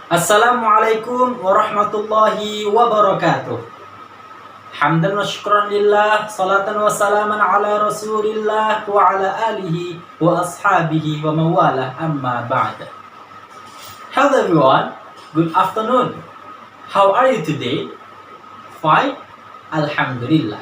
Assalamualaikum warahmatullahi wabarakatuh. Hamdan wa syukran lillah, salatan wa salaman ala rasulillah wa ala alihi wa ashabihi wa mawalah amma ba'da. Hello everyone, good afternoon. How are you today? Fine? Alhamdulillah.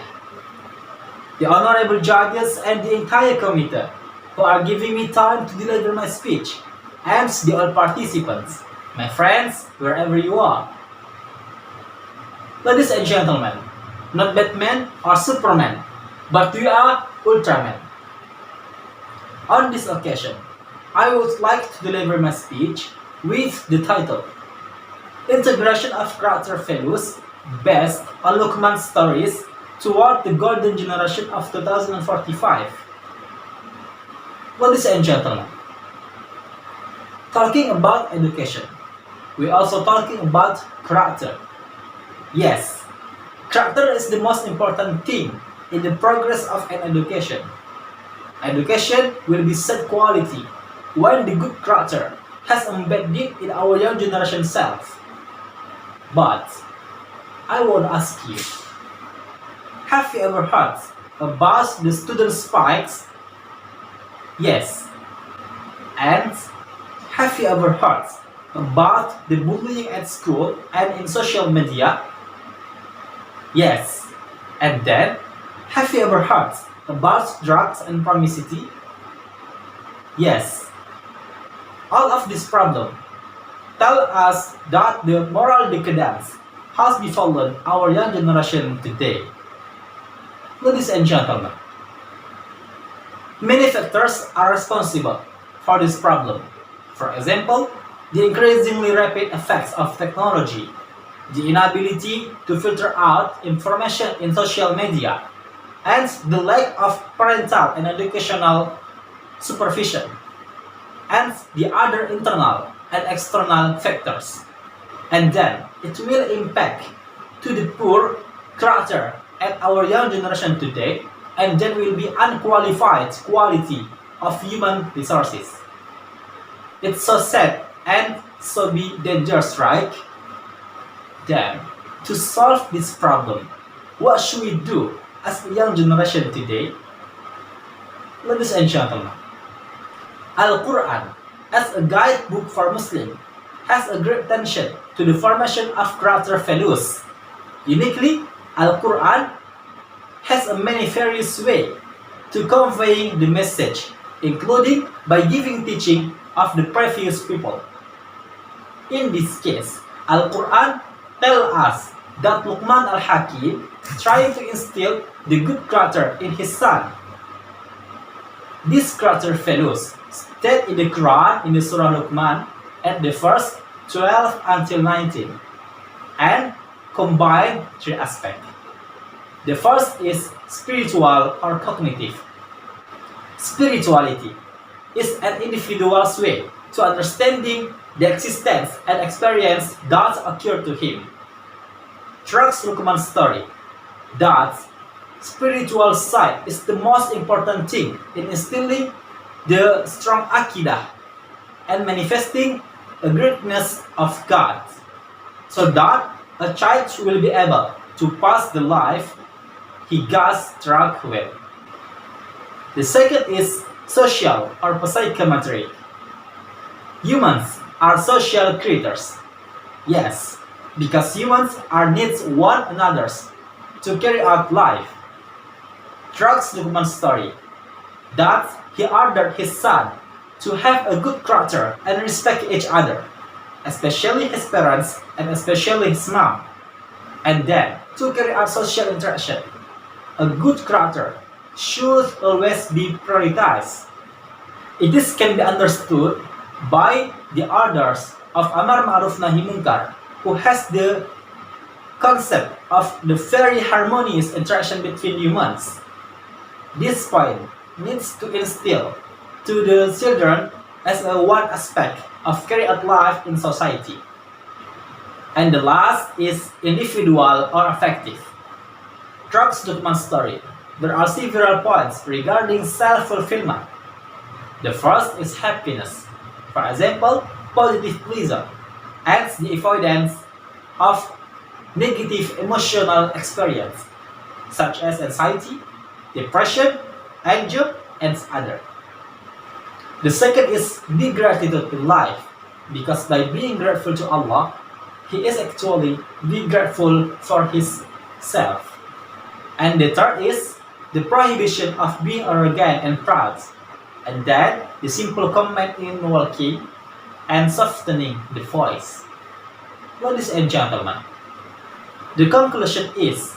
The honorable judges and the entire committee who are giving me time to deliver my speech, and the all participants, my friends, wherever you are. Ladies and gentlemen, not Batman or Superman, but we are Ultraman. On this occasion, I would like to deliver my speech with the title Integration of Character Values based on Luqman stories toward the golden generation of 2045. Ladies and gentlemen, talking about education, we also talking about character. Yes, character is the most important thing in the progress of an education. Education will be set quality when the good character has embedded in our young generation self. But I want to ask you, have you ever heard about the student spikes? Yes. And have you ever heard about the bullying at school and in social media? Yes. And then, have you ever heard about drugs and promiscuity? Yes. All of this problem tell us that the moral decadence has befallen our young generation today. Ladies and gentlemen, many factors are responsible for this problem. For example, the increasingly rapid effects of technology, the inability to filter out information in social media, and the lack of parental and educational supervision, and the other internal and external factors. And then it will impact to the poor character at our young generation today, and then will be unqualified quality of human resources. It's so sad and so be dangerous, right? Then, to solve this problem, what should we do as a young generation today? Ladies and gentlemen, Al-Quran, as a guidebook for Muslims, has a great attention to the formation of character values. Uniquely, Al-Quran has a many various way to conveying the message, including by giving teaching of the previous people. In this case, Al-Quran tells us that Luqman Al-Hakim trying to instill the good character in his son. These character values state in the Quran in the Surah Luqman at the verse 12 until 19 and combine three aspects. The first is spiritual or cognitive. Spirituality is an individual's way to understanding the existence and experience that occurred to him. Tracks Luqman's story that spiritual side is the most important thing in instilling the strong akidah and manifesting a greatness of God, so that a child will be able to pass the life he got struck with. The second is social or psychometric. Humans are social creatures. Yes, because humans are needs one another's to carry out life. Tracks Luqman's story that he ordered his son to have a good character and respect each other, especially his parents and especially his mom. And then, to carry out social interaction, a good character should always be prioritized. This can be understood by the orders of Amar Ma'ruf Nahi Munkar, who has the concept of the very harmonious interaction between humans. This point needs to instill to the children as a one aspect of carry out life in society. And the last is individual or affective. Trucks Luqman's story. There are several points regarding self-fulfillment. The first is happiness. For example, positive pleasure. and the avoidance of negative emotional experience such as anxiety, depression, anger, and other. The second is be gratitude in life, because by being grateful to Allah, he is actually be grateful for his self. And the third is the prohibition of being arrogant and proud, and then the simple comment in walking and softening the voice. Ladies and gentlemen, the conclusion is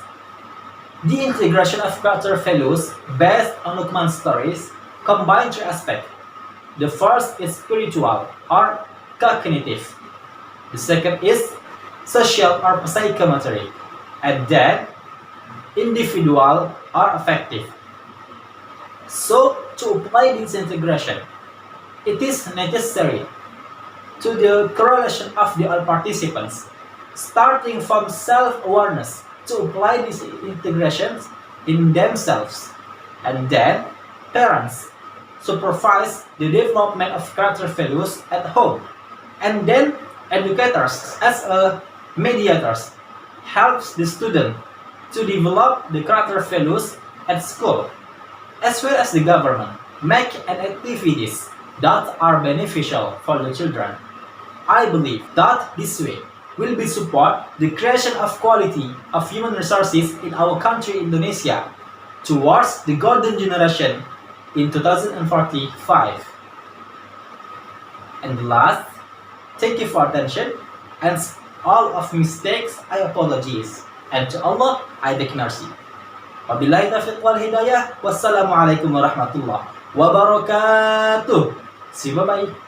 the integration of character values based on Luqman's stories combine three aspects. The first is spiritual or cognitive. The second is social or psychomotoric. And then individual or affective. So, to apply this integration, it is necessary to the correlation of the all participants, starting from self-awareness to apply these integrations in themselves, and then parents supervise the development of character values at home, and then educators as a mediators helps the student to develop the character values at school, as well as the government make activities that are beneficial for the children. I believe that this way will be support the creation of quality of human resources in our country Indonesia towards the golden generation in 2045. And last, thank you for attention, and all of mistakes I apologize, and to Allah I beg mercy. Wabillahi taufiq wal hidayah. Wassalamualaikum warahmatullahi wabarakatuh. See you, bye bye.